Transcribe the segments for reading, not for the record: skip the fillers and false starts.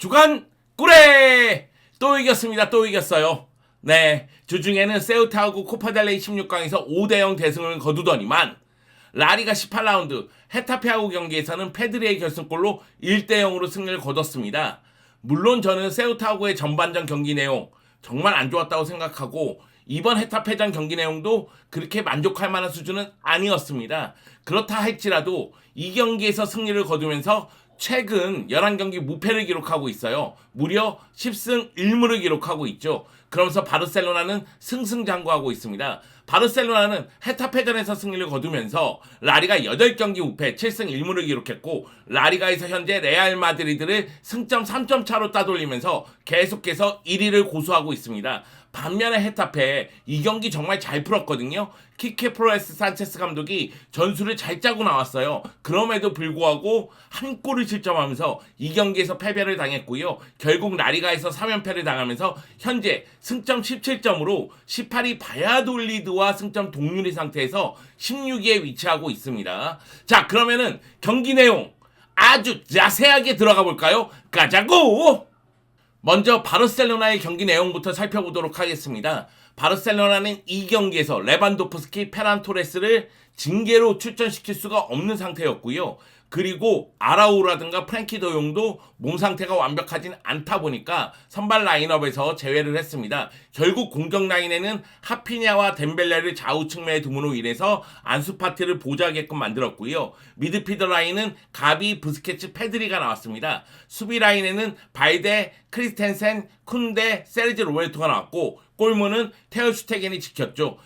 주간 꿀에 또 이겼습니다. 또 이겼어요. 네, 주중에는 세우타하고 코파델레이 16강에서 5대0 대승을 거두더니만 라리가 18라운드 헤타페하고 경기에서는 페드리의 결승골로 1대0으로 승리를 거뒀습니다. 물론 저는 세우타하고의 전반전 경기 내용 정말 안 좋았다고 생각하고 이번 헤타페전 경기 내용도 그렇게 만족할 만한 수준은 아니었습니다. 그렇다 할지라도 이 경기에서 승리를 거두면서 최근 11경기 무패를 기록하고 있어요. 무려 10승 1무를 기록하고 있죠. 그러면서 바르셀로나는 승승장구하고 있습니다. 바르셀로나는 헤타페전에서 승리를 거두면서 라리가 8경기 무패 7승 1무를 기록했고 라리가에서 현재 레알 마드리드를 승점 3점 차로 따돌리면서 계속해서 1위를 고수하고 있습니다. 반면에 헤타페 이 경기 정말 잘 풀었거든요. 키케 프로에스 산체스 감독이 전술을 잘 짜고 나왔어요. 그럼에도 불구하고 한 골을 실점하면서 이 경기에서 패배를 당했고요. 결국 라리가에서 3연패를 당하면서 현재 승점 17점으로 18위 바야돌리드와 승점 동률의 상태에서 16위에 위치하고 있습니다. 자, 그러면은 경기 내용 아주 자세하게 들어가 볼까요? 가자고! 먼저 바르셀로나의 경기 내용부터 살펴보도록 하겠습니다. 바르셀로나는 이 경기에서 레반도프스키, 페란 토레스를 징계로 출전시킬 수가 없는 상태였고요. 그리고 아라우라든가 프랭키 더용도 몸 상태가 완벽하진 않다 보니까 선발 라인업에서 제외를 했습니다. 결국 공격 라인에는 하피냐와 덴벨레를 좌우 측면에 둠으로 인해서 안수파티를 보좌하게끔 만들었고요. 미드필더 라인은 가비, 부스케츠, 페드리가 나왔습니다. 수비 라인에는 발데, 크리스텐센, 쿤데, 세르지 로베르토가 나왔고 골문은 테어 슈테겐이 지켰죠.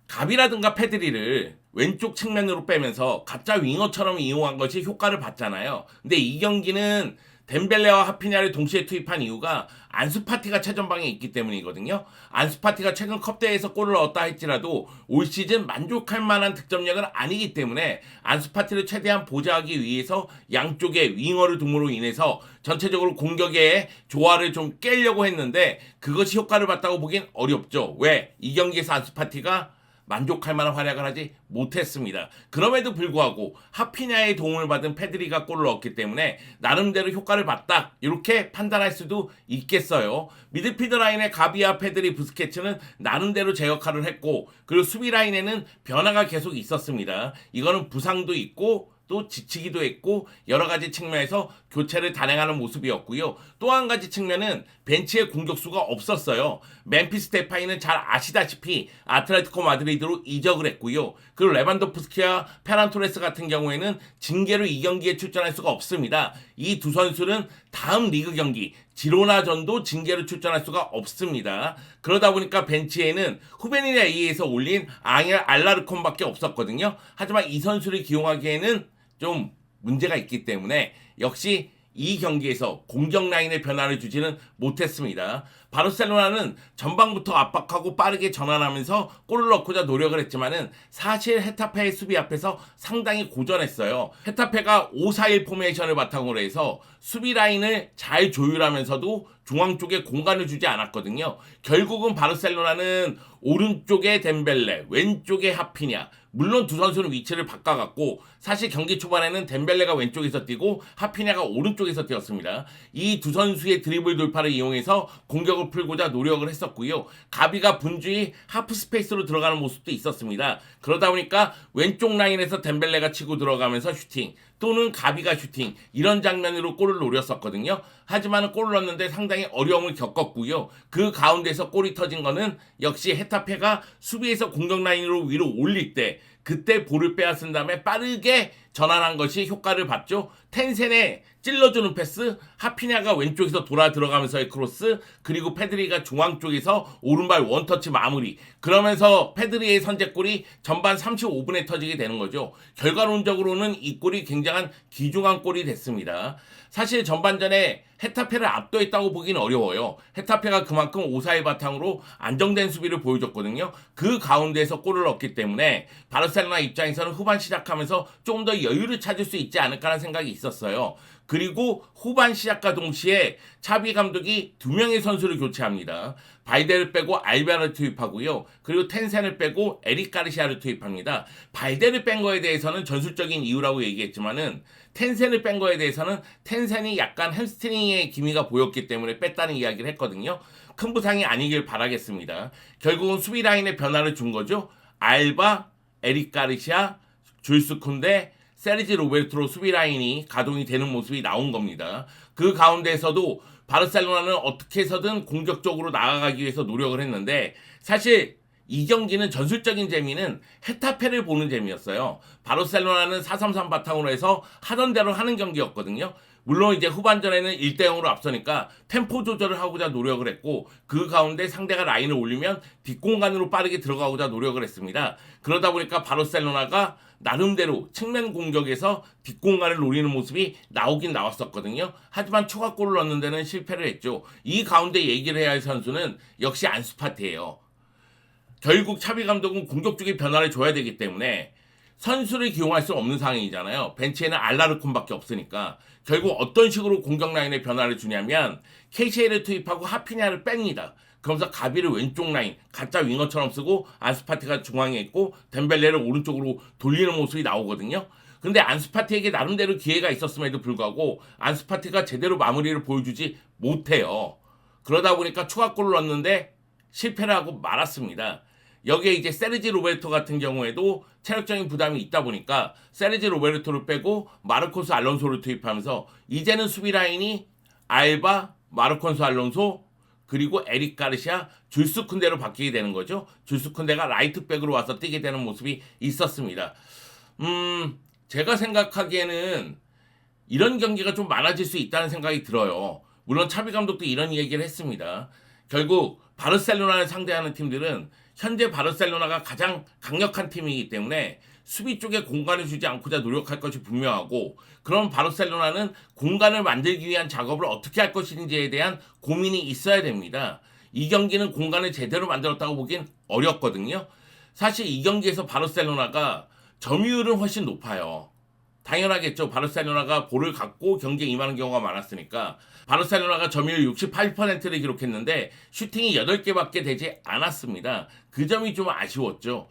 가비라든가 페드리를 왼쪽 측면으로 빼면서 가짜 윙어처럼 이용한 것이 효과를 봤잖아요. 근데 이 경기는 덴벨레와 하피냐를 동시에 투입한 이유가 안수파티가 최전방에 있기 때문이거든요. 안수파티가 최근 컵대회에서 골을 얻었다 할지라도 올 시즌 만족할 만한 득점력은 아니기 때문에 안수파티를 최대한 보좌하기 위해서 양쪽에 윙어를 둠으로 인해서 전체적으로 공격의 조화를 좀 깨려고 했는데 그것이 효과를 봤다고 보긴 어렵죠. 왜? 이 경기에서 안수파티가 만족할 만한 활약을 하지 못했습니다. 그럼에도 불구하고 하피냐의 도움을 받은 페드리가 골을 넣었기 때문에 나름대로 효과를 봤다 이렇게 판단할 수도 있겠어요. 미드필더 라인의 가비와 페드리, 부스케츠는 나름대로 제 역할을 했고 그리고 수비 라인에는 변화가 계속 있었습니다. 이거는 부상도 있고 또 지치기도 했고 여러 가지 측면에서 교체를 단행하는 모습이었고요. 또 한 가지 측면은 벤치에 공격수가 없었어요. 멤피스 데파이는 잘 아시다시피 아틀레티코 마드리드로 이적을 했고요. 그리고 레반도프스키와 페란 토레스 같은 경우에는 징계로 이 경기에 출전할 수가 없습니다. 이 두 선수는 다음 리그 경기 지로나전도 징계로 출전할 수가 없습니다. 그러다 보니까 벤치에는 후베니에 의해서 올린 앙헬 알라르콘밖에 없었거든요. 하지만 이 선수를 기용하기에는 좀 문제가 있기 때문에 역시 이 경기에서 공격 라인의 변화를 주지는 못했습니다. 바르셀로나는 전방부터 압박하고 빠르게 전환하면서 골을 넣고자 노력을 했지만은 사실 헤타페의 수비 앞에서 상당히 고전했어요. 헤타페가 5-4-1 포메이션을 바탕으로 해서 수비 라인을 잘 조율하면서도 중앙 쪽에 공간을 주지 않았거든요. 결국은 바르셀로나는 오른쪽에 덴벨레, 왼쪽에 하피냐. 물론 두 선수는 위치를 바꿔갔고 사실 경기 초반에는 덴벨레가 왼쪽에서 뛰고 하피냐가 오른쪽에서 뛰었습니다. 이 두 선수의 드리블 돌파를 이용해서 공격을 풀고자 노력을 했었고요. 가비가 분주히 하프 스페이스로 들어가는 모습도 있었습니다. 그러다 보니까 왼쪽 라인에서 덴벨레가 치고 들어가면서 슈팅 또는 가비가 슈팅 이런 장면으로 골을 노렸었거든요. 하지만 골을 넣었는데 상당히 어려움을 겪었고요. 그 가운데서 골이 터진 거는 역시 헤타페가 수비에서 공격 라인으로 위로 올릴 때 그때 볼을 빼앗은 다음에 빠르게 전환한 것이 효과를 봤죠. 텐센에 찔러주는 패스, 하피냐가 왼쪽에서 돌아 들어가면서의 크로스, 그리고 페드리가 중앙 쪽에서 오른발 원터치 마무리. 그러면서 페드리의 선제골이 전반 35분에 터지게 되는 거죠. 결과론적으로는 이 골이 굉장한 귀중한 골이 됐습니다. 사실 전반전에 헤타페를 압도했다고 보기는 어려워요. 헤타페가 그만큼 5-4-1 바탕으로 안정된 수비를 보여줬거든요. 그 가운데에서 골을 넣었기 때문에 바르셀로나 입장에서는 후반 시작하면서 조금 더 여유를 찾을 수 있지 않을까라는 생각이 있었어요. 그리고 후반 시작과 동시에 차비 감독이 2명의 선수를 교체합니다. 발데를 빼고 알베를 투입하고요. 그리고 텐센을 빼고 에릭 가르시아를 투입합니다. 발데를 뺀 거에 대해서는 전술적인 이유라고 얘기했지만은 텐센을 뺀 거에 대해서는 텐센이 약간 햄스트링의 기미가 보였기 때문에 뺐다는 이야기를 했거든요. 큰 부상이 아니길 바라겠습니다. 결국은 수비 라인에 변화를 준 거죠. 알바, 에릭 가르시아, 줄스 쿤데, 세르지 로베르토로 수비 라인이 가동이 되는 모습이 나온 겁니다. 그 가운데에서도 바르셀로나는 어떻게 해서든 공격적으로 나아가기 위해서 노력을 했는데 사실 이 경기는 전술적인 재미는 헤타페를 보는 재미였어요. 바르셀로나는 4-3-3 바탕으로 해서 하던 대로 하는 경기였거든요. 물론 이제 후반전에는 1대0으로 앞서니까 템포 조절을 하고자 노력을 했고 그 가운데 상대가 라인을 올리면 뒷공간으로 빠르게 들어가고자 노력을 했습니다. 그러다 보니까 바르셀로나가 나름대로 측면 공격에서 뒷공간을 노리는 모습이 나오긴 나왔었거든요. 하지만 추가골을 넣는 데는 실패를 했죠. 이 가운데 얘기를 해야 할 선수는 역시 안수파티예요. 결국 차비 감독은 공격 쪽에 변화를 줘야 되기 때문에 선수를 기용할 수 없는 상황이잖아요. 벤치에는 알라르콘밖에 없으니까 결국 어떤 식으로 공격 라인에 변화를 주냐면 케이시에를 투입하고 하피냐를 뺍니다. 그러면서 가비를 왼쪽 라인 가짜 윙어처럼 쓰고 안수파티가 중앙에 있고 덴벨레를 오른쪽으로 돌리는 모습이 나오거든요. 근데 안수파티에게 나름대로 기회가 있었음에도 불구하고 안수파티가 제대로 마무리를 보여주지 못해요. 그러다 보니까 추가골을 넣었는데 실패를 하고 말았습니다. 여기에 이제 세르지 로베르토 같은 경우에도 체력적인 부담이 있다 보니까 세르지 로베르토를 빼고 마르코스 알론소를 투입하면서 이제는 수비 라인이 알바, 마르코스 알론소 그리고 에릭 가르시아, 줄스 쿤데로 바뀌게 되는 거죠. 줄스 쿤데가 라이트백으로 와서 뛰게 되는 모습이 있었습니다. 제가 생각하기에는 이런 경기가 좀 많아질 수 있다는 생각이 들어요. 물론 차비 감독도 이런 얘기를 했습니다. 결국 바르셀로나를 상대하는 팀들은 현재 바르셀로나가 가장 강력한 팀이기 때문에 수비 쪽에 공간을 주지 않고자 노력할 것이 분명하고 그럼 바르셀로나는 공간을 만들기 위한 작업을 어떻게 할 것인지에 대한 고민이 있어야 됩니다. 이 경기는 공간을 제대로 만들었다고 보긴 어렵거든요. 사실 이 경기에서 바르셀로나가 점유율은 훨씬 높아요. 당연하겠죠. 바르셀로나가 볼을 갖고 경기에 임하는 경우가 많았으니까 바르셀로나가 점유율 68%를 기록했는데 슈팅이 8개밖에 되지 않았습니다. 그 점이 좀 아쉬웠죠.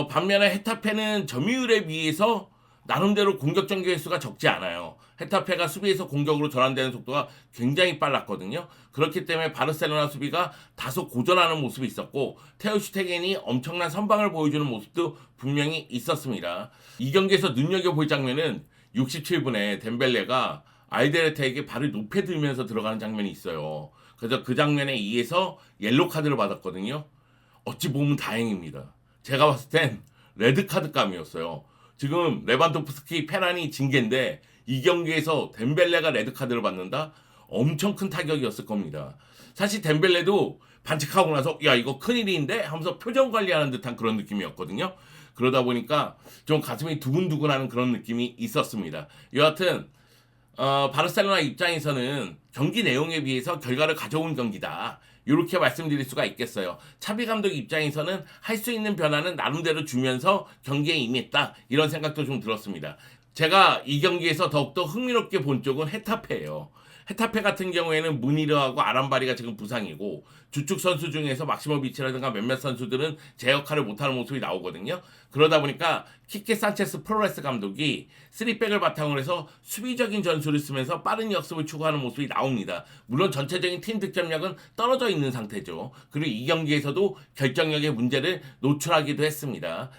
반면에 헤타페는 점유율에 비해서 나름대로 공격 전개 횟수가 적지 않아요. 헤타페가 수비에서 공격으로 전환되는 속도가 굉장히 빨랐거든요. 그렇기 때문에 바르셀로나 수비가 다소 고전하는 모습이 있었고 테오 슈테겐이 엄청난 선방을 보여주는 모습도 분명히 있었습니다. 이 경기에서 눈여겨볼 장면은 67분에 덴벨레가 알데르테에게 발을 높이 들면서 들어가는 장면이 있어요. 그래서 그 장면에 의해서 옐로 카드를 받았거든요. 어찌 보면 다행입니다. 제가 봤을 땐 레드카드감이었어요. 지금 레반도프스키 페난이 징계인데 이 경기에서 덴벨레가 레드카드를 받는다? 엄청 큰 타격이었을 겁니다. 사실 덴벨레도 반칙하고 나서 야 이거 큰일인데? 하면서 표정 관리하는 듯한 그런 느낌이었거든요. 그러다 보니까 좀 가슴이 두근두근하는 그런 느낌이 있었습니다. 여하튼 바르셀로나 입장에서는 경기 내용에 비해서 결과를 가져온 경기다. 이렇게 말씀드릴 수가 있겠어요. 차비 감독 입장에서는 할 수 있는 변화는 나름대로 주면서 경기에 임했다. 이런 생각도 좀 들었습니다. 제가 이 경기에서 더욱더 흥미롭게 본 쪽은 헤타페예요. 헤타페 같은 경우에는 무니르하고 아람바리가 지금 부상이고 주축 선수 중에서 막시모비치라든가 몇몇 선수들은 제 역할을 못하는 모습이 나오거든요. 그러다 보니까 키케 산체스 프로레스 감독이 3백을 바탕으로 해서 수비적인 전술을 쓰면서 빠른 역습을 추구하는 모습이 나옵니다. 물론 전체적인 팀 득점력은 떨어져 있는 상태죠. 그리고 이 경기에서도 결정력의 문제를 노출하기도 했습니다.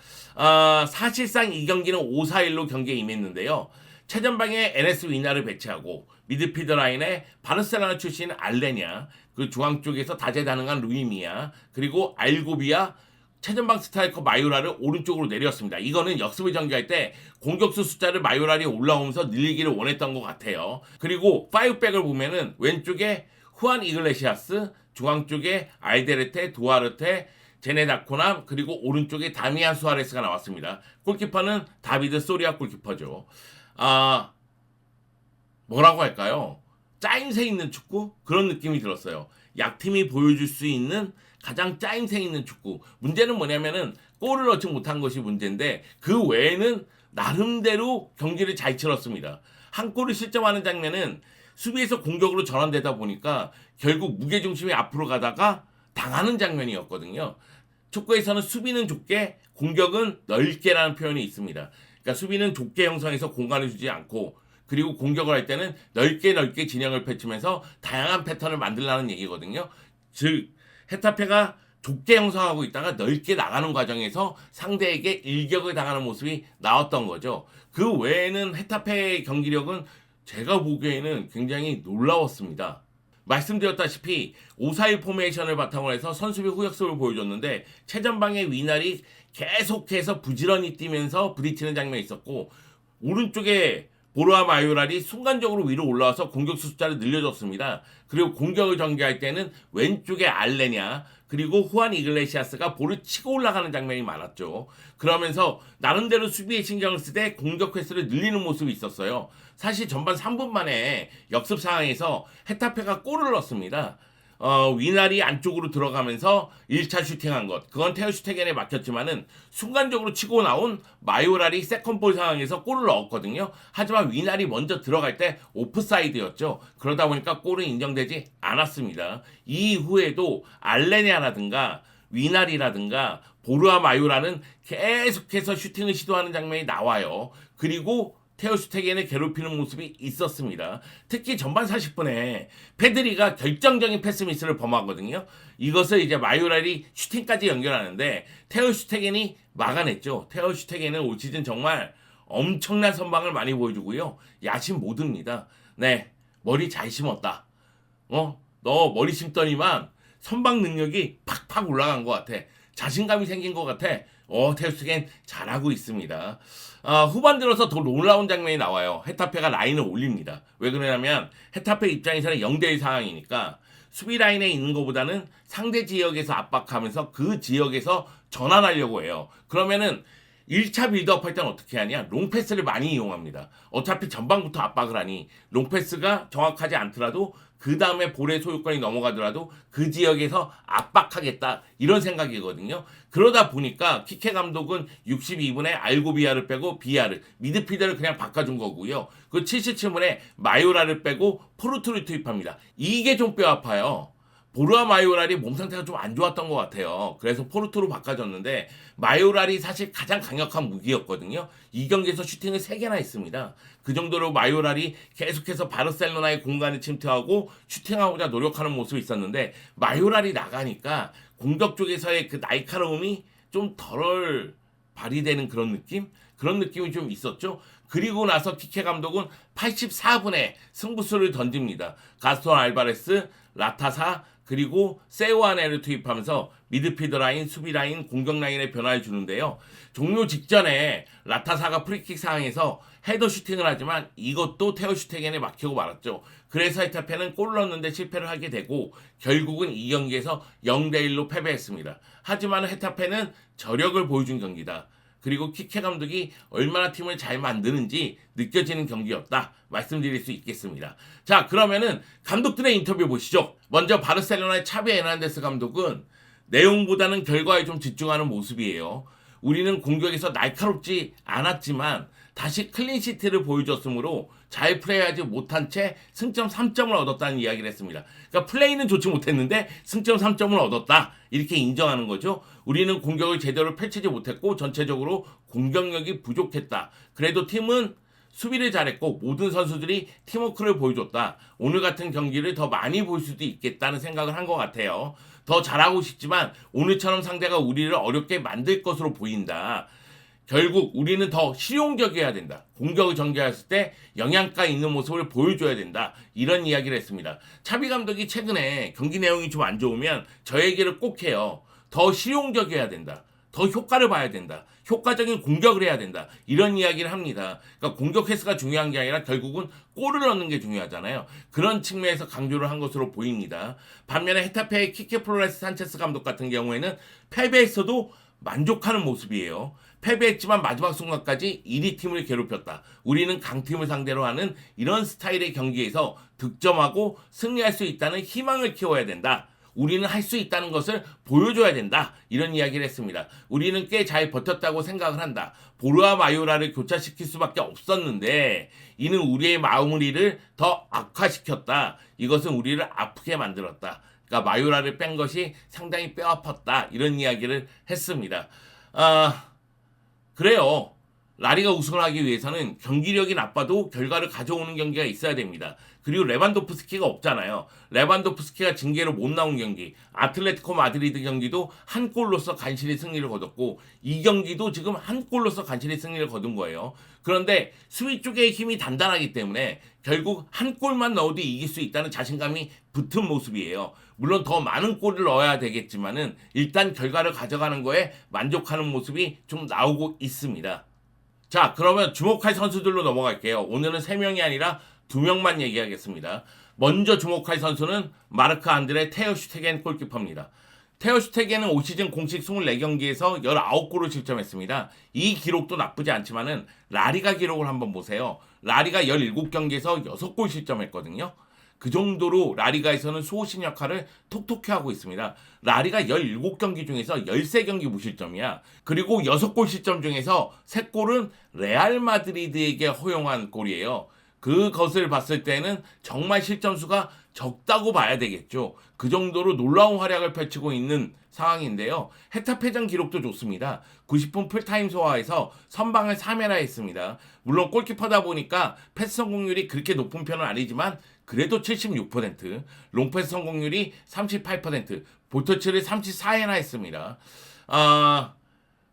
사실상 이 경기는 5-4-1로 경기에 임했는데요. 최전방에 NS 위나를 배치하고 미드필더 라인에 바르셀로나 출신 알레냐, 그 중앙 쪽에서 다재다능한 루이미야, 그리고 알고비아, 최전방 스트라이커 마요라를 오른쪽으로 내렸습니다. 이거는 역습을 전개할 때 공격수 숫자를 마요라리 올라오면서 늘리기를 원했던 것 같아요. 그리고 5백을 보면은 왼쪽에 후안 이글레시아스, 중앙 쪽에 알데르테, 두아르테, 제네다코남, 그리고 오른쪽에 다미안 수아레스가 나왔습니다. 골키퍼는 다비드 소리아 골키퍼죠. 뭐라고 할까요? 짜임새 있는 축구? 그런 느낌이 들었어요. 약팀이 보여줄 수 있는 가장 짜임새 있는 축구. 문제는 뭐냐면은 골을 넣지 못한 것이 문제인데 그 외에는 나름대로 경기를 잘 치렀습니다. 한 골을 실점하는 장면은 수비에서 공격으로 전환되다 보니까 결국 무게중심이 앞으로 가다가 당하는 장면이었거든요. 축구에서는 수비는 좁게 공격은 넓게라는 표현이 있습니다. 그러니까 수비는 좁게 형성해서 공간을 주지 않고 그리고 공격을 할 때는 넓게 진영을 펼치면서 다양한 패턴을 만들라는 얘기거든요. 즉 헤타페가 좁게 형성하고 있다가 넓게 나가는 과정에서 상대에게 일격을 당하는 모습이 나왔던 거죠. 그 외에는 헤타페의 경기력은 제가 보기에는 굉장히 놀라웠습니다. 말씀드렸다시피 5-4-1 포메이션을 바탕으로 해서 선수비 후역습을 보여줬는데 최전방의 위날이 계속해서 부지런히 뛰면서 부딪히는 장면이 있었고 오른쪽에 보르아 마요랄이 순간적으로 위로 올라와서 공격수 숫자를 늘려줬습니다. 그리고 공격을 전개할 때는 왼쪽에 알레냐 그리고 후안 이글레시아스가 볼을 치고 올라가는 장면이 많았죠. 그러면서 나름대로 수비에 신경을 쓰되 공격 횟수를 늘리는 모습이 있었어요. 사실 전반 3분 만에 역습 상황에서 헤타페가 골을 넣었습니다. 위날이 안쪽으로 들어가면서 1차 슈팅한 것 그건 테오 슈테겐에 막혔지만은 순간적으로 치고 나온 마요랄이 세컨볼 상황에서 골을 넣었거든요. 하지만 위날이 먼저 들어갈 때 오프사이드였죠. 그러다 보니까 골은 인정되지 않았습니다. 이후에도 알레냐라든가 위날이라든가 보르아 마요라는 계속해서 슈팅을 시도하는 장면이 나와요. 그리고 테오 슈테겐을 괴롭히는 모습이 있었습니다. 특히 전반 40분에 페드리가 결정적인 패스 미스를 범하거든요. 이것을 이제 마요랄이 슈팅까지 연결하는데 테오 슈테겐이 막아냈죠. 테오 슈테겐은 올 시즌 정말 엄청난 선방을 많이 보여주고요. 야심 모드입니다. 네, 머리 잘 심었다. 너 머리 심더니만 선방 능력이 팍팍 올라간 것 같아. 자신감이 생긴 것 같아. 테오 슈테겐 잘하고 있습니다. 후반 들어서 더 놀라운 장면이 나와요. 헤타페가 라인을 올립니다. 왜 그러냐면 헤타페 입장에서는 0대1 상황이니까 수비 라인에 있는 것보다는 상대 지역에서 압박하면서 그 지역에서 전환하려고 해요. 그러면은 1차 빌드업 할 때는 어떻게 하냐? 롱패스를 많이 이용합니다. 어차피 전방부터 압박을 하니 롱패스가 정확하지 않더라도 그 다음에 볼의 소유권이 넘어가더라도 그 지역에서 압박하겠다 이런 생각이거든요. 그러다 보니까 키케 감독은 62분에 알고비아를 빼고 비아를 미드필더를 그냥 바꿔준 거고요. 그 77분에 마요라를 빼고 포르투를 투입합니다. 이게 좀 뼈 아파요. 보르아 마요랄이 몸 상태가 좀 안 좋았던 것 같아요. 그래서 포르투로 바꿔줬는데 마요랄이 사실 가장 강력한 무기였거든요. 이 경기에서 슈팅을 3개나 했습니다. 그 정도로 마요랄이 계속해서 바르셀로나의 공간을 침투하고 슈팅하고자 노력하는 모습이 있었는데 마요랄이 나가니까 공격 쪽에서의 그 날카로움이 좀 덜 발휘되는 그런 느낌? 그런 느낌이 좀 있었죠. 그리고 나서 키케 감독은 84분에 승부수를 던집니다. 가스톤 알바레스, 라타사 그리고 세오아네를 투입하면서 미드필더 라인, 수비 라인, 공격 라인에 변화를 주는데요. 종료 직전에 라타사가 프리킥 상황에서 헤더 슈팅을 하지만 이것도 테오 슈테겐에 막히고 말았죠. 그래서 헤타페는 골을 넣는데 실패를 하게 되고 결국은 이 경기에서 0대1로 패배했습니다. 하지만 헤타페는 저력을 보여준 경기다. 그리고 키케 감독이 얼마나 팀을 잘 만드는지 느껴지는 경기였다 말씀드릴 수 있겠습니다. 자, 그러면은 감독들의 인터뷰 보시죠. 먼저 바르셀로나의 차비 에르난데스 감독은 내용보다는 결과에 좀 집중하는 모습이에요. 우리는 공격에서 날카롭지 않았지만 다시 클린시트를 보여줬으므로 잘 플레이하지 못한 채 승점 3점을 얻었다는 이야기를 했습니다. 그러니까 플레이는 좋지 못했는데 승점 3점을 얻었다. 이렇게 인정하는 거죠. 우리는 공격을 제대로 펼치지 못했고 전체적으로 공격력이 부족했다. 그래도 팀은 수비를 잘했고 모든 선수들이 팀워크를 보여줬다. 오늘 같은 경기를 더 많이 볼 수도 있겠다는 생각을 한 것 같아요. 더 잘하고 싶지만 오늘처럼 상대가 우리를 어렵게 만들 것으로 보인다. 결국 우리는 더 실용적이어야 된다. 공격을 전개했을 때 영양가 있는 모습을 보여줘야 된다. 이런 이야기를 했습니다. 차비 감독이 최근에 경기 내용이 좀 안 좋으면 저 얘기를 꼭 해요. 더 실용적이어야 된다. 더 효과를 봐야 된다. 효과적인 공격을 해야 된다. 이런 이야기를 합니다. 그러니까 공격 횟수가 중요한 게 아니라 결국은 골을 넣는 게 중요하잖아요. 그런 측면에서 강조를 한 것으로 보입니다. 반면에 헤타페의 키케 플로레스 산체스 감독 같은 경우에는 패배했어도 만족하는 모습이에요. 패배했지만 마지막 순간까지 1위 팀을 괴롭혔다. 우리는 강팀을 상대로 하는 이런 스타일의 경기에서 득점하고 승리할 수 있다는 희망을 키워야 된다. 우리는 할 수 있다는 것을 보여줘야 된다. 이런 이야기를 했습니다. 우리는 꽤 잘 버텼다고 생각을 한다. 보르와 마요라를 교차시킬 수밖에 없었는데 이는 우리의 마무리를 더 악화시켰다. 이것은 우리를 아프게 만들었다. 그러니까 마요라를 뺀 것이 상당히 뼈 아팠다. 이런 이야기를 했습니다. 그래요. 라리가 우승을 하기 위해서는 경기력이 나빠도 결과를 가져오는 경기가 있어야 됩니다. 그리고 레반도프스키가 없잖아요. 레반도프스키가 징계로 못 나온 경기, 아틀레티코 마드리드 경기도 한 골로서 간신히 승리를 거뒀고 이 경기도 지금 한 골로서 간신히 승리를 거둔 거예요. 그런데 수비 쪽의 힘이 단단하기 때문에 결국 한 골만 넣어도 이길 수 있다는 자신감이 붙은 모습이에요. 물론 더 많은 골을 넣어야 되겠지만은 일단 결과를 가져가는 거에 만족하는 모습이 좀 나오고 있습니다. 자, 그러면 주목할 선수들로 넘어갈게요. 오늘은 3명이 아니라 2명만 얘기하겠습니다. 먼저 주목할 선수는 마르크 안드레 테어슈테겐 골키퍼입니다. 테어슈테겐은 올 시즌 공식 24경기에서 19골을 실점했습니다. 이 기록도 나쁘지 않지만은 라리가 기록을 한번 보세요. 라리가 17경기에서 6골 실점했거든요. 그 정도로 라리가에서는 수호신 역할을 톡톡히 하고 있습니다. 라리가 17경기 중에서 13경기 무실점이야. 그리고 6골 실점 중에서 3골은 레알 마드리드에게 허용한 골이에요. 그것을 봤을 때는 정말 실점수가 적다고 봐야 되겠죠. 그 정도로 놀라운 활약을 펼치고 있는 상황인데요. 헤타페전 기록도 좋습니다. 90분 풀타임 소화에서 선방을 3회나 했습니다. 물론 골키퍼다 보니까 패스 성공률이 그렇게 높은 편은 아니지만 그래도 76%, 롱패스 성공률이 38%, 볼터치를 34회나 했습니다.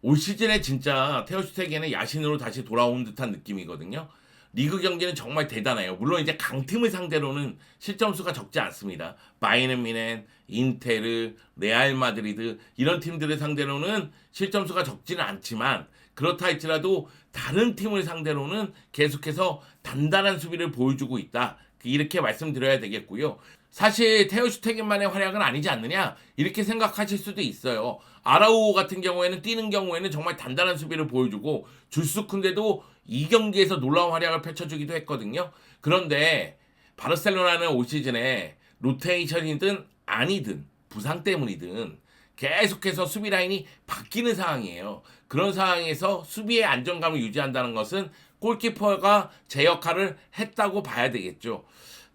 올 시즌에 진짜 테어슈테겐의 야신으로 다시 돌아온 듯한 느낌이거든요. 리그 경기는 정말 대단해요. 물론 이제 강팀을 상대로는 실점수가 적지 않습니다. 바이에른 뮌헨, 인테르, 레알 마드리드 이런 팀들을 상대로는 실점수가 적지는 않지만 그렇다 할지라도 다른 팀을 상대로는 계속해서 단단한 수비를 보여주고 있다. 이렇게 말씀드려야 되겠고요. 사실 테어슈테겐만의 활약은 아니지 않느냐 이렇게 생각하실 수도 있어요. 아라우오 같은 경우에는 뛰는 경우에는 정말 단단한 수비를 보여주고 줄수쿤데도 이 경기에서 놀라운 활약을 펼쳐주기도 했거든요. 그런데 바르셀로나는 올 시즌에 로테이션이든 아니든 부상 때문이든 계속해서 수비 라인이 바뀌는 상황이에요. 그런 상황에서 수비의 안정감을 유지한다는 것은 골키퍼가 제 역할을 했다고 봐야 되겠죠.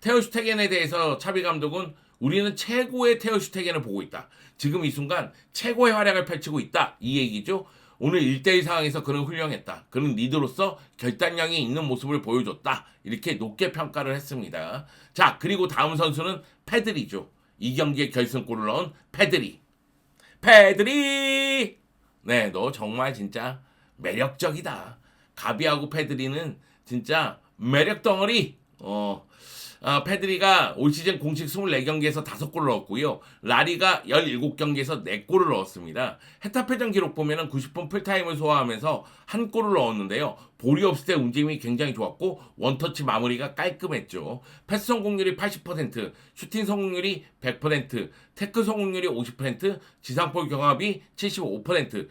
테어슈테겐에 대해서 차비 감독은 우리는 최고의 테어슈테겐을 보고 있다. 지금 이 순간 최고의 활약을 펼치고 있다. 이 얘기죠. 오늘 1대1 상황에서 그는 훌륭했다. 그는 리더로서 결단력이 있는 모습을 보여줬다. 이렇게 높게 평가를 했습니다. 자, 그리고 다음 선수는 페드리죠. 이 경기에 결승골을 넣은 페드리. 페드리! 네, 너 정말 진짜 매력적이다. 가비하고 페드리는 진짜 매력 덩어리. 페드리가 올 시즌 공식 24경기에서 5골을 넣었고요. 라리가 17경기에서 4골을 넣었습니다. 헤타페전 기록 보면은 90분 풀타임을 소화하면서 한 골을 넣었는데요. 볼이 없을 때 움직임이 굉장히 좋았고 원터치 마무리가 깔끔했죠. 패스 성공률이 80%, 슈팅 성공률이 100%, 태클 성공률이 50%, 지상볼 경합이 75%.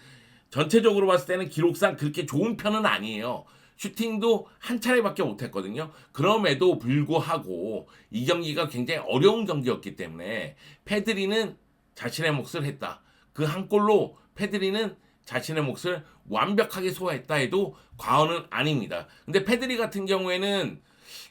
전체적으로 봤을 때는 기록상 그렇게 좋은 편은 아니에요. 슈팅도 한 차례밖에 못했거든요. 그럼에도 불구하고 이 경기가 굉장히 어려운 경기였기 때문에 페드리는 자신의 몫을 했다. 그 한 골로 페드리는 자신의 몫을 완벽하게 소화했다 해도 과언은 아닙니다. 근데 페드리 같은 경우에는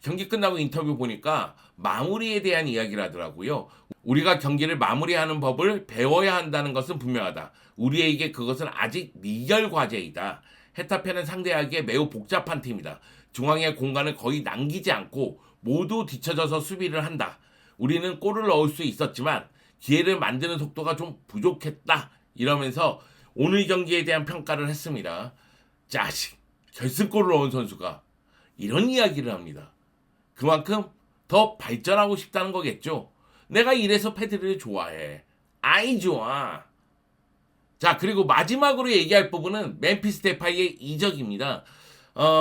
경기 끝나고 인터뷰 보니까 마무리에 대한 이야기를 하더라고요. 우리가 경기를 마무리하는 법을 배워야 한다는 것은 분명하다. 우리에게 그것은 아직 미결 과제이다. 헤타페는 상대하기에 매우 복잡한 팀이다. 중앙의 공간을 거의 남기지 않고 모두 뒤쳐져서 수비를 한다. 우리는 골을 넣을 수 있었지만 기회를 만드는 속도가 좀 부족했다. 이러면서 오늘 경기에 대한 평가를 했습니다. 자식, 결승골을 넣은 선수가 이런 이야기를 합니다. 그만큼 더 발전하고 싶다는 거겠죠. 내가 이래서 페드리를 좋아해. 아이 좋아. 자, 그리고 마지막으로 얘기할 부분은 멤피스 데파이의 이적입니다.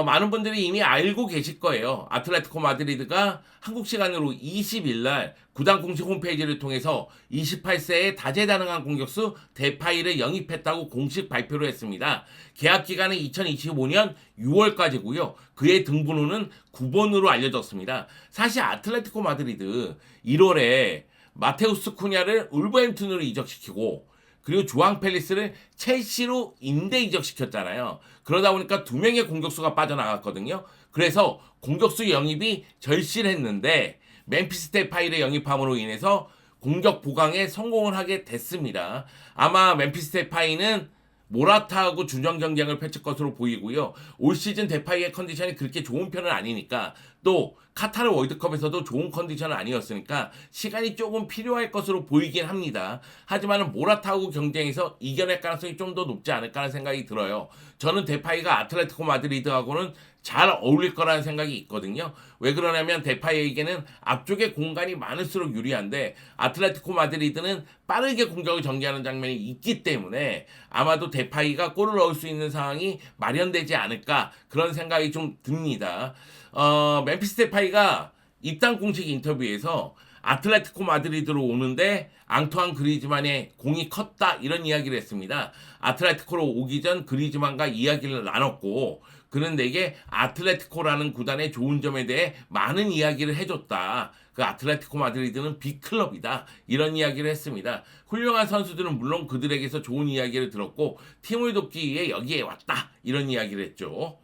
많은 분들이 이미 알고 계실 거예요. 아틀레티코 마드리드가 한국 시간으로 20일 날 구단 공식 홈페이지를 통해서 28세의 다재다능한 공격수 데파이를 영입했다고 공식 발표를 했습니다. 계약 기간은 2025년 6월까지고요. 그의 등번호는 9번으로 알려졌습니다. 사실 아틀레티코 마드리드 1월에 마테우스 쿠냐를 울버햄튼으로 이적시키고 그리고 조앙 펠리스를 첼시로 임대 이적시켰잖아요. 그러다 보니까 두 명의 공격수가 빠져나갔거든요. 그래서 공격수 영입이 절실했는데 멤피스 데파이를 영입함으로 인해서 공격 보강에 성공을 하게 됐습니다. 아마 멤피스 데파이는 모라타하고 주전 경쟁을 펼칠 것으로 보이고요. 올 시즌 데파이의 컨디션이 그렇게 좋은 편은 아니니까 또 카타르 월드컵에서도 좋은 컨디션은 아니었으니까 시간이 조금 필요할 것으로 보이긴 합니다. 하지만 모라타하고 경쟁에서 이겨낼 가능성이 좀 더 높지 않을까 하는 생각이 들어요. 저는 데파이가 아틀레티코 마드리드하고는 잘 어울릴 거라는 생각이 있거든요. 왜 그러냐면 데파이에게는 앞쪽에 공간이 많을수록 유리한데 아틀레티코 마드리드는 빠르게 공격을 전개하는 장면이 있기 때문에 아마도 데파이가 골을 넣을 수 있는 상황이 마련되지 않을까 그런 생각이 좀 듭니다. 멤피스 데파이가 입단 공식 인터뷰에서 아틀레티코 마드리드로 오는데 앙투안 그리즈만의 공이 컸다 이런 이야기를 했습니다. 아틀레티코로 오기 전 그리즈만과 이야기를 나눴고 그는 내게 아틀레티코라는 구단의 좋은 점에 대해 많은 이야기를 해줬다. 그 아틀레티코 마드리드는 빅클럽이다. 이런 이야기를 했습니다. 훌륭한 선수들은 물론 그들에게서 좋은 이야기를 들었고 팀을 돕기 위해 여기에 왔다. 이런 이야기를 했죠.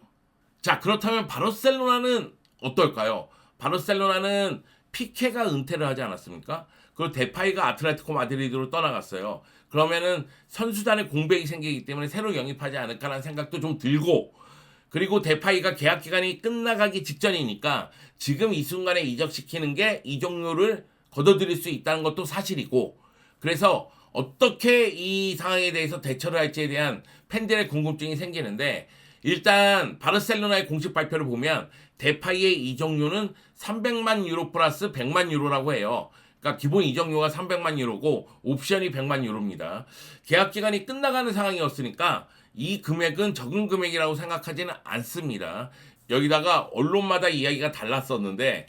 자, 그렇다면 바르셀로나는 어떨까요? 바르셀로나는 피케가 은퇴를 하지 않았습니까? 그리고 데파이가 아틀레티코 마드리드로 떠나갔어요. 그러면은 선수단의 공백이 생기기 때문에 새로 영입하지 않을까라는 생각도 좀 들고 그리고 데파이가 계약 기간이 끝나가기 직전이니까 지금 이 순간에 이적시키는 게 이적료를 걷어들일 수 있다는 것도 사실이고 그래서 어떻게 이 상황에 대해서 대처를 할지에 대한 팬들의 궁금증이 생기는데 일단 바르셀로나의 공식 발표를 보면 데파이의 이적료는 300만 유로 플러스 100만 유로라고 해요. 그러니까 기본 이적료가 300만 유로고 옵션이 100만 유로입니다. 계약 기간이 끝나가는 상황이었으니까 이 금액은 적은 금액이라고 생각하지는 않습니다. 여기다가 언론마다 이야기가 달랐었는데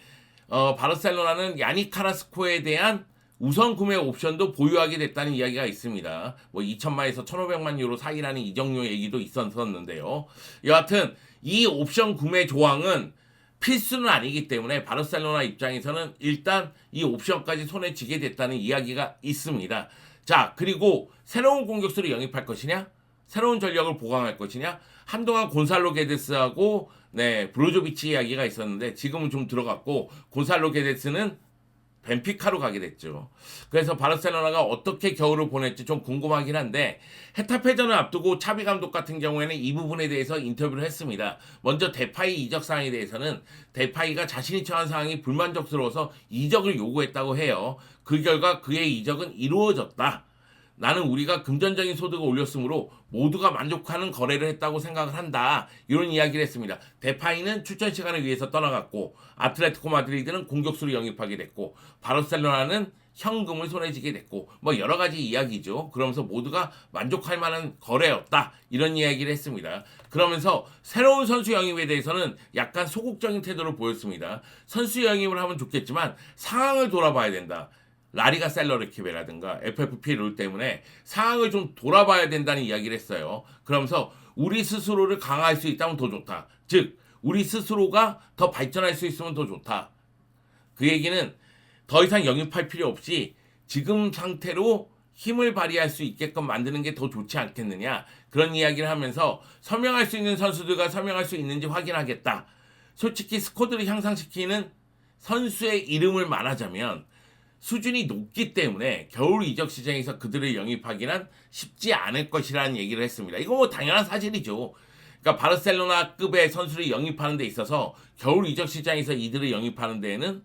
바르셀로나는 야닉 카라스코에 대한 우선 구매 옵션도 보유하게 됐다는 이야기가 있습니다. 뭐 2천만에서 1,500만 유로 사이라는 이적료 얘기도 있었는데요. 여하튼 이 옵션 구매 조항은 필수는 아니기 때문에 바르셀로나 입장에서는 일단 이 옵션까지 손에 쥐게 됐다는 이야기가 있습니다. 자, 그리고 새로운 공격수를 영입할 것이냐? 새로운 전력을 보강할 것이냐? 한동안 곤살로 게데스하고 브로조비치 이야기가 있었는데 지금은 좀 들어갔고 곤살로 게데스는 벤피카로 가게 됐죠. 그래서 바르셀로나가 어떻게 겨울을 보낼지 좀 궁금하긴 한데 헤타페전을 앞두고 차비 감독 같은 경우에는 이 부분에 대해서 인터뷰를 했습니다. 먼저 데파이 이적 사항에 대해서는 데파이가 자신이 처한 상황이 불만족스러워서 이적을 요구했다고 해요. 그 결과 그의 이적은 이루어졌다. 나는 우리가 금전적인 소득을 올렸으므로 모두가 만족하는 거래를 했다고 생각을 한다. 이런 이야기를 했습니다. 데파이는 출전 시간을 위해서 떠나갔고 아틀레티코 마드리드는 공격수를 영입하게 됐고 바르셀로나는 현금을 손에 쥐게 됐고 뭐 여러 가지 이야기죠. 그러면서 모두가 만족할 만한 거래였다. 이런 이야기를 했습니다. 그러면서 새로운 선수 영입에 대해서는 약간 소극적인 태도를 보였습니다. 선수 영입을 하면 좋겠지만 상황을 돌아봐야 된다. 라리가 셀러리킵이라든가 FFP 룰 때문에 상황을 좀 돌아봐야 된다는 이야기를 했어요. 그러면서 우리 스스로를 강화할 수 있다면 더 좋다. 즉 우리 스스로가 더 발전할 수 있으면 더 좋다. 그 얘기는 더 이상 영입할 필요 없이 지금 상태로 힘을 발휘할 수 있게끔 만드는 게 더 좋지 않겠느냐. 그런 이야기를 하면서 서명할 수 있는 선수들과 서명할 수 있는지 확인하겠다. 솔직히 스쿼드를 향상시키는 선수의 이름을 말하자면 수준이 높기 때문에 겨울 이적 시장에서 그들을 영입하기는 쉽지 않을 것이라는 얘기를 했습니다. 이거 뭐 당연한 사실이죠. 그러니까 바르셀로나급의 선수를 영입하는 데 있어서 겨울 이적 시장에서 이들을 영입하는 데에는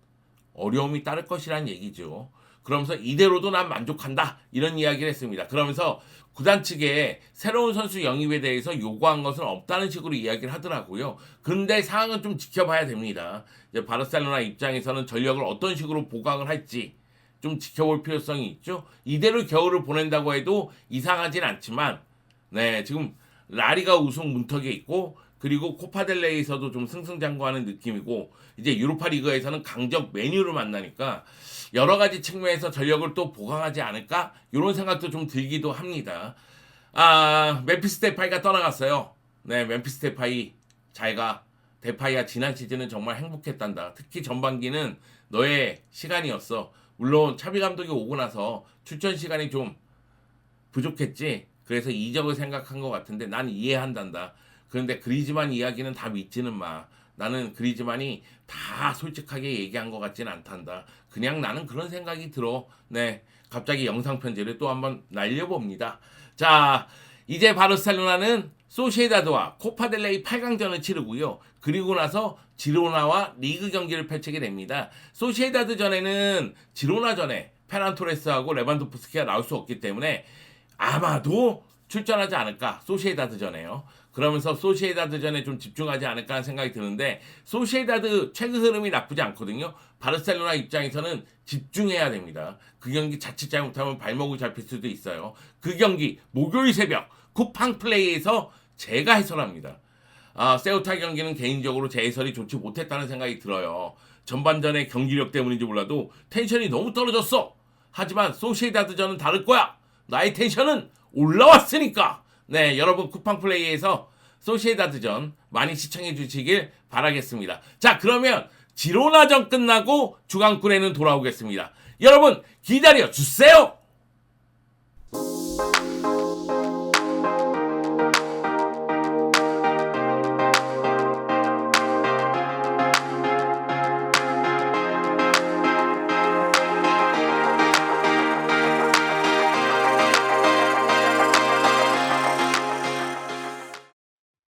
어려움이 따를 것이라는 얘기죠. 그러면서 이대로도 난 만족한다. 이런 이야기를 했습니다. 그러면서 구단 측에 새로운 선수 영입에 대해서 요구한 것은 없다는 식으로 이야기를 하더라고요. 근데 상황은 좀 지켜봐야 됩니다. 이제 바르셀로나 입장에서는 전력을 어떤 식으로 보강을 할지 좀 지켜볼 필요성이 있죠. 이대로 겨울을 보낸다고 해도 이상하진 않지만 지금 라리가 우승 문턱에 있고 그리고 코파델레이에서도 좀 승승장구하는 느낌이고 이제 유로파 리그에서는 강적 메뉴를 만나니까 여러 가지 측면에서 전력을 또 보강하지 않을까 이런 생각도 좀 들기도 합니다. 멤피스 데파이가 떠나갔어요. 멤피스 데파이 잘가. 데파이야 지난 시즌은 정말 행복했단다. 특히 전반기는 너의 시간이었어. 물론 차비 감독이 오고 나서 출전 시간이 좀 부족했지. 그래서 이적을 생각한 것 같은데 난 이해한단다. 그런데 그리즈만 이야기는 다 믿지는 마. 나는 그리즈만이 다 솔직하게 얘기한 것 같지는 않단다. 그냥 나는 그런 생각이 들어. 네, 갑자기 영상 편지를 또 한번 날려봅니다. 자, 이제 바르셀로나는 소시에다드와 코파델레이 8강전을 치르고요. 그리고 나서 지로나와 리그 경기를 펼치게 됩니다. 소시에다드 전에는 지로나 전에 페란 토레스하고 레반도프스키가 나올 수 없기 때문에 아마도 출전하지 않을까. 소시에다드 전에요. 그러면서 소시에다드 전에 좀 집중하지 않을까 하는 생각이 드는데 소시에다드 최근 흐름이 나쁘지 않거든요. 바르셀로나 입장에서는 집중해야 됩니다. 그 경기 자칫 잘못하면 발목이 잡힐 수도 있어요. 그 경기 목요일 새벽 쿠팡 플레이에서 제가 해설합니다. 세우타 경기는 개인적으로 제 해설이 좋지 못했다는 생각이 들어요. 전반전의 경기력 때문인지 몰라도 텐션이 너무 떨어졌어. 하지만 소시에다드전은 다를 거야. 나의 텐션은 올라왔으니까. 네, 여러분 쿠팡 플레이에서 소시에다드전 많이 시청해 주시길 바라겠습니다. 자, 그러면 지로나전 끝나고 주간꿀에는 돌아오겠습니다. 여러분 기다려 주세요.